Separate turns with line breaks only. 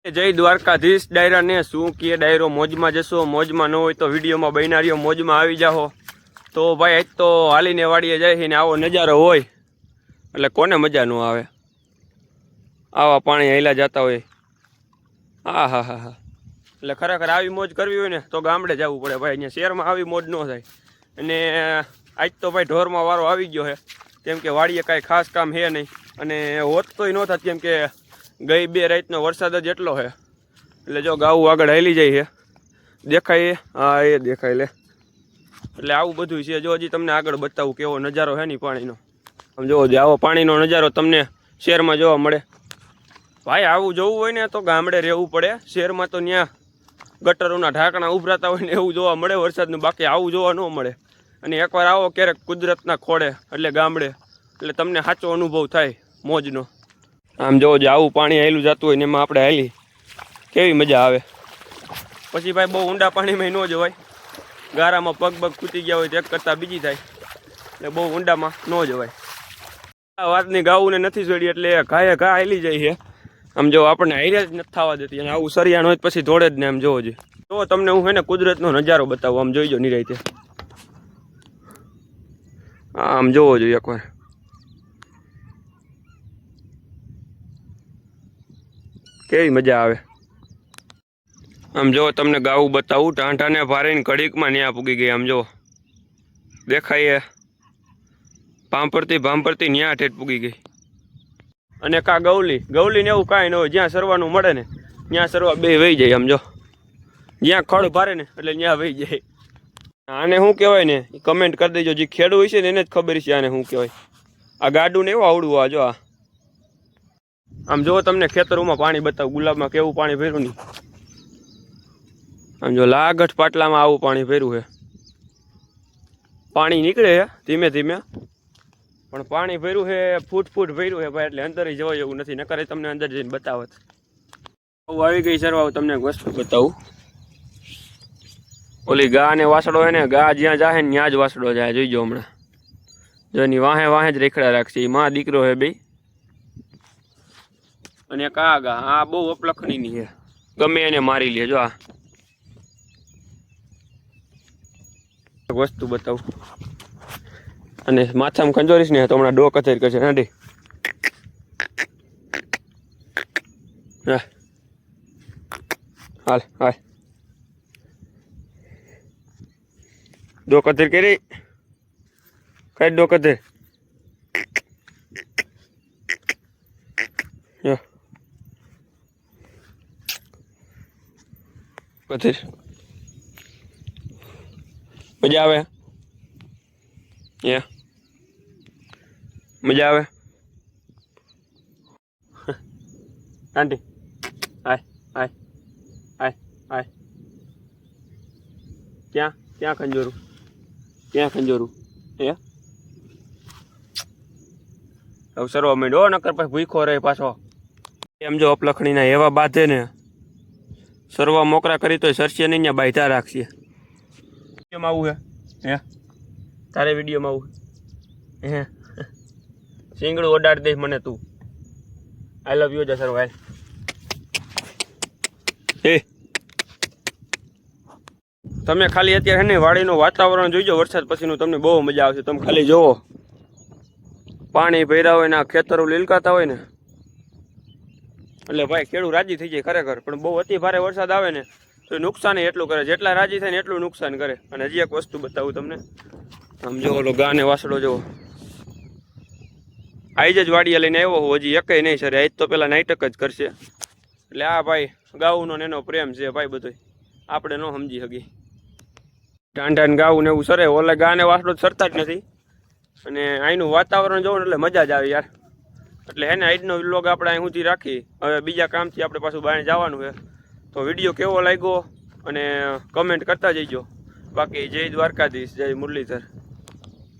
જય દ્વારકાધીશ. ડાયરા ને શું કે ડાયરો મોજમાં જશો, મોજમાં ન હોય તો વિડીયોમાં બનારીઓ મોજમાં આવી જાઓ. તો ભાઈ આજ તો હાલીને વાડીએ જાય ને આવો નજારો હોય એટલે કોને મજા ન આવે. આવા પાણી હાલ્યા જતા હોય. હા હા હા હા એટલે ખરેખર આવી મોજ કરવી હોય ને તો ગામડે જવું પડે ભાઈ. અહીંયા શહેરમાં આવી મોજ ન થાય. અને આજ તો ભાઈ ઢોરમાં વારો આવી ગયો છે, કેમ કે વાડીએ કાંઈ ખાસ કામ છે નહીં અને હોત તોય ન થાત, કેમ કે ગઈ બે રાતનો વરસાદ જ એટલો છે. એટલે જો ગાવું આગળ હાલી જાય છે, દેખાય. હા એ દેખાય લે. એટલે આવું બધું છે. જો હજી તમને આગળ બતાવું કેવો નજારો છે ને પાણીનો. આમ જોવો જ આવો પાણીનો નજારો તમને શહેરમાં જોવા મળે. ભાઈ આવું જોવું હોય ને તો ગામડે રહેવું પડે. શહેરમાં તો ત્યાં ગટરોના ઢાંકણા ઉભરાતા હોય ને એવું જોવા મળે વરસાદનું, બાકી આવું જોવા ન મળે. અને એકવાર આવો ક્યારેક કુદરતના ખોળે એટલે ગામડે, એટલે તમને સાચો અનુભવ થાય મોજનો. આમ જોવો જ આવું પાણી હાલ્યું જતું હોય ને એમાં આપણે હાલી કેવી મજા આવે. પછી ભાઈ બહુ ઊંડા પાણીમાં ન જવાય. ગારામાં પગ પગ ખૂટી ગયા હોય તો એક કરતાં બીજી થાય, એટલે બહુ ઊંડામાં ન જવાય. આ વાતની ગાવું ને નથી જોડી એટલે ઘાએ ઘા હાલી જાય છે. આમ જો આપણને હાઈરે જ નથી થવા દેતી. અને આવું સરિયાણ હોય પછી દોડે જ ને. આમ જોવો જોઈએ તો તમને હું છે ને કુદરતનો નજારો બતાવું. આમ જોઈજો નિરાંતે. આમ જોવો જોઈએ એકવાર. કેવી મજા આવે. આમ જો તમને ગાવું બતાવું. ટાંટાને ભારીને ઘડીકમાં ન્યા પૂગી ગઈ. આમ જો દેખાય ભાંભરતી ન્યા ઠેઠ પૂગી ગઈ. અને કા ગૌલી ને એવું કાંઈ ન હોય. જ્યાં સરવાનું મળે ને ત્યાં સરવા બે વહી જાય. આમ જો જ્યાં ખડ ભારે ને એટલે ત્યાં વહી જાય. આને શું કહેવાય ને કમેન્ટ કરી દેજો. જે ખેડૂત હોય છે ને એને જ ખબર છે આને શું કહેવાય. આ ગાડું ને એવું આવડું. આ જો આમ જો તમને ખેતરોમાં પાણી બતાવું. ગુલાબમાં કેવું પાણી ભર્યું નહીં. આમ જો લાગઠ પાટલામાં આવું પાણી ભર્યું છે. પાણી નીકળે છે ધીમે ધીમે, પણ પાણી ભર્યું છે ફૂટ ભર્યું છે ભાઈ. એટલે અંદર જવાય એવું નથી. નકર તમને અંદર જઈને બતાવત. આવું આવી ગઈ સરવા. તમને એક વસ્તુ બતાવું. ઓલી ગા ને વાસડો છે ને, ગા જ્યાં જાય ને ત્યાં જ વાસડો જાય. જોઈજો હમણાં. જો એની વાહે જ રેખડા રાખશે. માં દીકરો છે બે. અને એક આ ગા, આ બહુ અપલખણીની છે. ગમે એને મારી લે. જો આ વસ્તુ બતાવું. અને માથામાં ખંજોરીશ ને તો હમણાં ડો કચેર કરશે. નાડી હાલ હાલ ડો કચેર કરી. કઈ ડો કચેર કચેર. મજા આવે. મજા આવે. આંટી હાય હાય હાય હાય. ક્યાં ખંજોરું? ક્યાં ખંજોરું? હે હવે સરવા માંડ્યો. નકર પછી ભૂખો રહે પાછો. એમ જો અપલખણીના એવા બાંધે ને, સરવા મોકરા કરી તો સરસે નહીં ત્યાં બાંધા રાખશે. વિડીયોમાં આવું હે તારે વિડીયોમાં આવું હે. શીંગડું ઓડાડી દઈશ મને તું. આઈ લવ યુ જસર ભાઈ. તમે ખાલી અત્યારે ને વાડીનું વાતાવરણ જોઈજો વરસાદ પછીનું. તમને બહુ મજા આવશે. તમે ખાલી જોવો પાણી ભર્યા હોય ને આ ખેતરો લીલકાતા હોય ને એટલે ભાઈ ખેડૂત રાજી થઈ જાય ખરેખર. પણ બહુ અતિ ભારે વરસાદ આવે ને તો નુકસાન એટલું કરે. જેટલા રાજી થાય ને એટલું નુકસાન કરે. અને હજી એક વસ્તુ બતાવું તમને. આમ જો ઓલો ગા ને વાસડો જોવો. આઈ જ વાડીએ લઈને આવ્યો. હજી એકય નહીં સર. આજ તો પેલા નાટક જ કરશે. એટલે આ ભાઈ ગાઉનો ને એનો પ્રેમ છે ભાઈ. બધો આપણે ન સમજી શકી. ટાંટાને ગાવું ને એવું સરે. ઓલે ગા ને વાસડો સરતા જ નથી. અને અહીંનું વાતાવરણ જોવું એટલે મજા જ આવે યાર. એટલે હે ને આજનો વ્લોગ આપણે અહીં સુધી રાખી. હવે બીજા કામથી આપણે પાછું બહાર જવાનું છે. તો વિડીયો કેવો લાગ્યો અને કમેન્ટ કરતા જઈજો. બાકી જય દ્વારકાધીશ, જય મુરલીધર.